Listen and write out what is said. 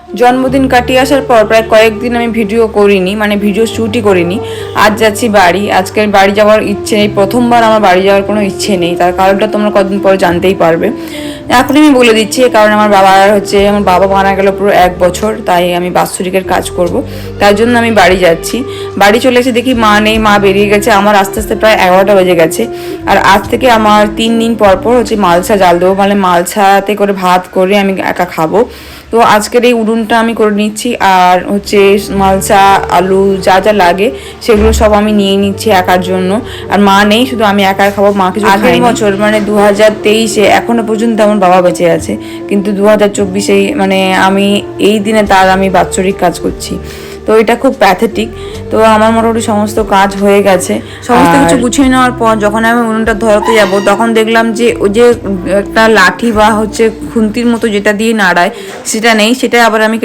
জন্মদিন কাটিয়ে আসার পর প্রায় কয়েকদিন আমি ভিডিও করিনি, মানে ভিডিও শ্যুটই করিনি। আজ যাচ্ছি বাড়ি। আজকের বাড়ি যাওয়ার ইচ্ছে নেই, প্রথমবার আমার বাড়ি যাওয়ার কোনো ইচ্ছে নেই। তার কারণটা তোমরা কদিন পরে জানতেই পারবে। এখনই আমি বলে দিচ্ছি, কারণ আমার বাবা মারা গেল পুরো 1 বছর, তাই আমি বাৎসরিকের কাজ করব, তার জন্য আমি বাড়ি যাচ্ছি। বাড়ি চলে এসে দেখি মা নেই, মা বেরিয়ে গেছে। আমার আস্তে আস্তে প্রায় 11টা বেজে গেছে। আর আজ থেকে আমার 3 দিন পর পর মালসা জাল দেবো, মানে মালসাতে করে ভাত করে আমি একা খাবো। তো আজকের এই উডুনটা আমি করে নিচ্ছি, আর মালসা আলু যা যা লাগে সেগুলো সব আমি নিয়ে নিচ্ছি একার জন্য। আর মা নেই, শুধু আমি একা খাবো। মা কিছু আগের বছর মানে 2023-এ এখনো পর্যন্ত আমার বাবা বেঁচে আছে, কিন্তু 2024-এ মানে আমি এই দিনে তার আমি বাৎসরিক কাজ করছি। তো এটা খুব প্যাথেটিক। তো আমার মোটামুটি সমস্ত কাজ হয়ে গেছে, সমস্ত কিছু গুছিয়ে নেওয়ার পর যখন আমি উনুনটা ধরাতে যাব, তখন দেখলাম যে ওই যে একটা লাঠি বা খুন্তির মতো যেটা দিয়ে নাড়ায় সেটা নেই, সেটা আবার আমি